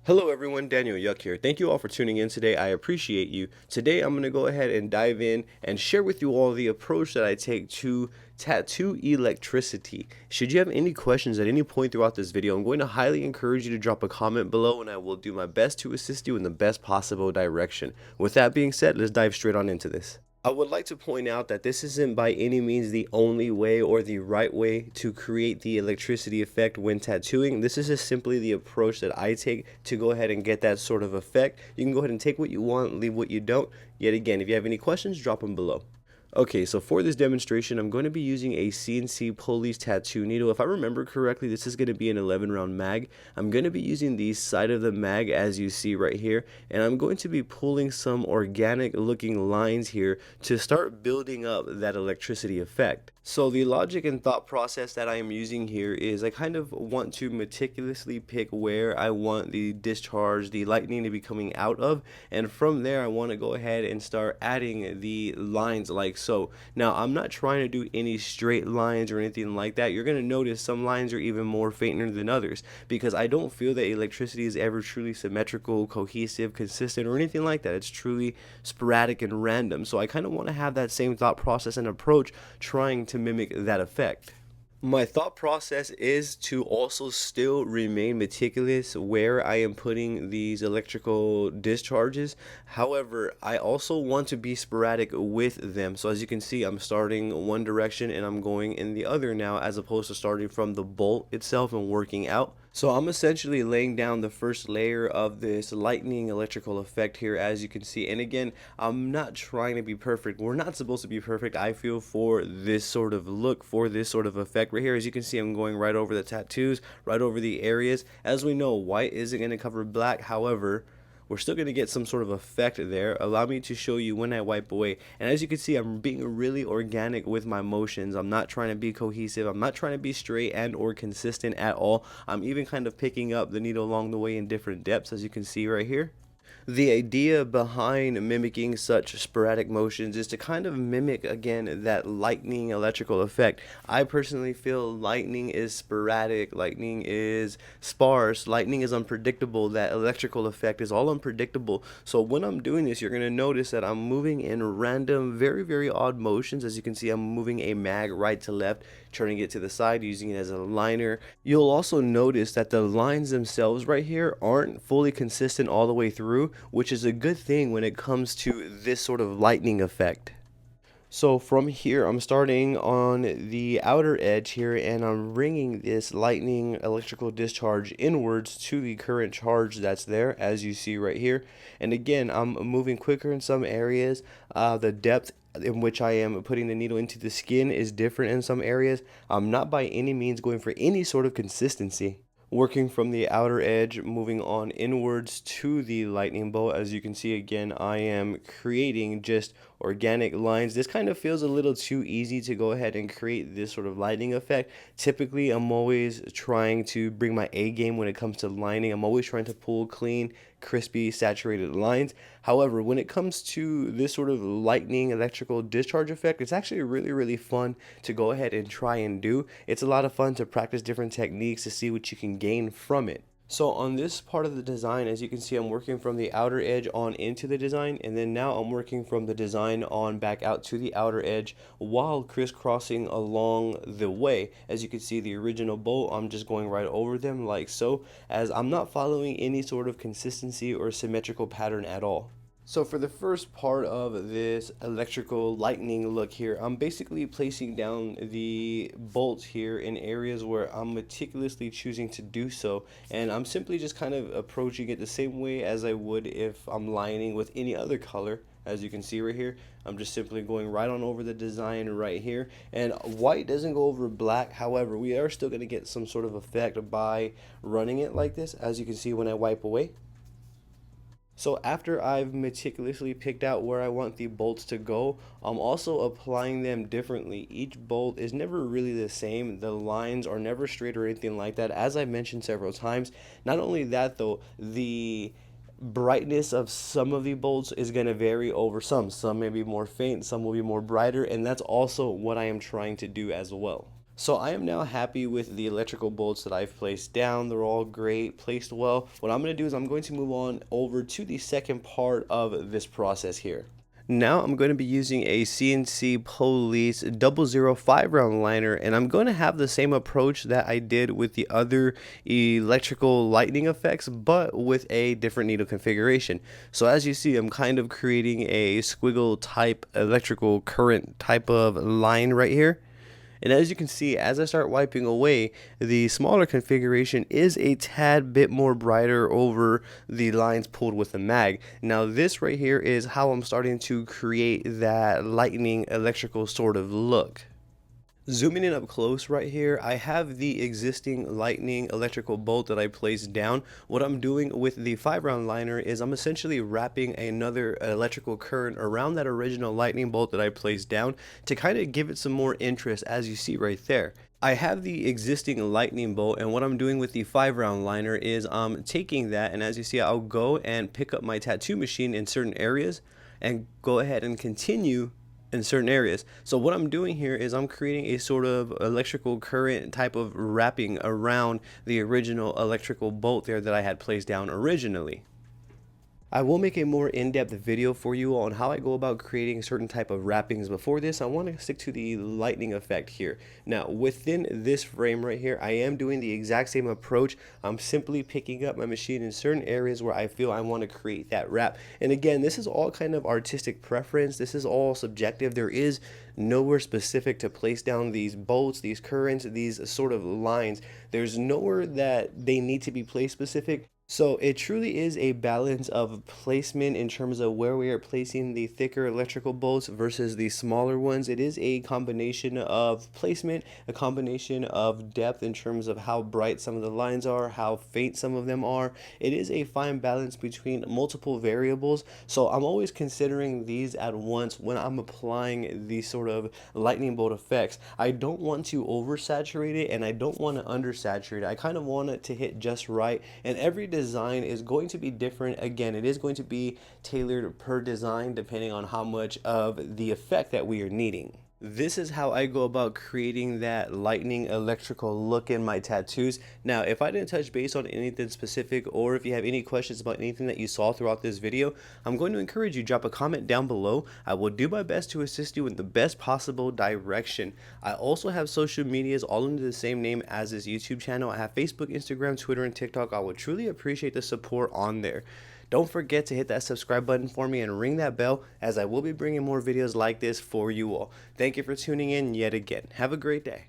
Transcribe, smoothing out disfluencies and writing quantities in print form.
Hello everyone, Daniel Yuck here. Thank you all for tuning in today. I appreciate you. Today I'm going to go ahead and dive in and share with you all the approach that I take to tattoo electricity. Should you have any questions at any point throughout this video, I'm going to highly encourage you to drop a comment below and I will do my best to assist you in the best possible direction. With that being said, let's dive straight on into this. I would like to point out that this isn't by any means the only way or the right way to create the electricity effect when tattooing. This is just simply the approach that I take to go ahead and get that sort of effect. You can go ahead and take what you want, leave what you don't. Yet again, if you have any questions, drop them below. Okay, so for this demonstration, I'm going to be using a CNC Police Tattoo needle. If I remember correctly, this is going to be an 11 round mag. I'm going to be using the side of the mag as you see right here, and I'm going to be pulling some organic looking lines here to start building up that electricity effect. So the logic and thought process that I am using here is I kind of want to meticulously pick where I want the discharge, the lightning to be coming out of, and from there I want to go ahead and start adding the lines like so. Now I'm not trying to do any straight lines or anything like that. You're going to notice some lines are even more fainter than others because I don't feel that electricity is ever truly symmetrical, cohesive, consistent, or anything like that. It's truly sporadic and random. So I kind of want to have that same thought process and approach trying to mimic that effect. My thought process is to also still remain meticulous where I am putting these electrical discharges. However, I also want to be sporadic with them. So as you can see, I'm starting one direction and I'm going in the other now, as opposed to starting from the bolt itself and working out. So I'm essentially laying down the first layer of this lightning electrical effect here, as you can see. And again, I'm not trying to be perfect. We're not supposed to be perfect, I feel, for this sort of look, for this sort of effect right here. As you can see, I'm going right over the tattoos, right over the areas. As we know, white isn't going to cover black. However, we're still going to get some sort of effect there. Allow me to show you when I wipe away. And as you can see, I'm being really organic with my motions. I'm not trying to be cohesive. I'm not trying to be straight and or consistent at all. I'm even kind of picking up the needle along the way in different depths, as you can see right here. The idea behind mimicking such sporadic motions is to kind of mimic again that lightning electrical effect. I personally feel lightning is sporadic, lightning is sparse, lightning is unpredictable. That electrical effect is all unpredictable. So when I'm doing this, you're going to notice that I'm moving in random, very odd motions. As you can see, I'm moving a mag right to left, turning it to the side, using it as a liner. You'll also notice that the lines themselves right here aren't fully consistent all the way through, which is a good thing when it comes to this sort of lightning effect. So from here, I'm starting on the outer edge here and I'm bringing this lightning electrical discharge inwards to the current charge that's there, as you see right here. And again, I'm moving quicker in some areas. The depth in which I am putting the needle into the skin is different in some areas. I'm not by any means going for any sort of consistency. Working from the outer edge, moving on inwards to the lightning bolt. As you can see, again, I am creating just organic lines. This kind of feels a little too easy to go ahead and create this sort of lightning effect. Typically, I'm always trying to bring my A game when it comes to lining. I'm always trying to pull clean, crispy, saturated lines. However, when it comes to this sort of lightning electrical discharge effect, it's actually really fun to go ahead and try and do. It's a lot of fun to practice different techniques to see what you can gain from it. So on this part of the design, as you can see, I'm working from the outer edge on into the design, and then now I'm working from the design on back out to the outer edge while crisscrossing along the way. As you can see, the original bolt, I'm just going right over them like so, as I'm not following any sort of consistency or symmetrical pattern at all. So for the first part of this electrical lightning look here, I'm basically placing down the bolts here in areas where I'm meticulously choosing to do so, and I'm simply just kind of approaching it the same way as I would if I'm lining with any other color. As you can see right here, I'm just simply going right on over the design right here, and white doesn't go over black. However, we are still going to get some sort of effect by running it like this, as you can see when I wipe away. So after I've meticulously picked out where I want the bolts to go, I'm also applying them differently. Each bolt is never really the same. The lines are never straight or anything like that, as I mentioned several times. Not only that though, the brightness of some of the bolts is going to vary over some. Some may be more faint, some will be more brighter, and that's also what I am trying to do as well. So I am now happy with the electrical bolts that I've placed down. They're all great, placed well. What I'm going to do is I'm going to move on over to the second part of this process here. Now I'm going to be using a CNC Police 005 round liner, and I'm going to have the same approach that I did with the other electrical lightning effects, but with a different needle configuration. So as you see, I'm kind of creating a squiggle type electrical current type of line right here. And as you can see, as I start wiping away, the smaller configuration is a tad bit more brighter over the lines pulled with the mag. Now this right here is how I'm starting to create that lightning electrical sort of look. Zooming in up close right here, I have the existing lightning electrical bolt that I placed down. What I'm doing with the 5-round liner is I'm essentially wrapping another electrical current around that original lightning bolt that I placed down to kind of give it some more interest, as you see right there. I have the existing lightning bolt, and what I'm doing with the 5-round liner is I'm taking that, and as you see, I'll go and pick up my tattoo machine in certain areas and go ahead and continue in certain areas. So what I'm doing here is I'm creating a sort of electrical current type of wrapping around the original electrical bolt there that I had placed down originally. I will make a more in-depth video for you on how I go about creating certain type of wrappings. Before this, I want to stick to the lightning effect here. Now, within this frame right here, I am doing the exact same approach. I'm simply picking up my machine in certain areas where I feel I want to create that wrap. And again, this is all kind of artistic preference. This is all subjective. There is nowhere specific to place down these bolts, these currents, these sort of lines. There's nowhere that they need to be placed specific. So it truly is a balance of placement in terms of where we are placing the thicker electrical bolts versus the smaller ones. It is a combination of placement, a combination of depth in terms of how bright some of the lines are, how faint some of them are. It is a fine balance between multiple variables. So I'm always considering these at once when I'm applying these sort of lightning bolt effects. I don't want to oversaturate it and I don't want to undersaturate it. I kind of want it to hit just right, and every design is going to be different. Again, it is going to be tailored per design depending on how much of the effect that we are needing. This is how I go about creating that lightning electrical look in my tattoos. Now, if I didn't touch base on anything specific, or if you have any questions about anything that you saw throughout this video, I'm going to encourage you, drop a comment down below. I will do my best to assist you in the best possible direction. I also have social medias all under the same name as this YouTube channel. I have Facebook, Instagram, Twitter, and TikTok. I would truly appreciate the support on there. Don't forget to hit that subscribe button for me and ring that bell, as I will be bringing more videos like this for you all. Thank you for tuning in yet again. Have a great day.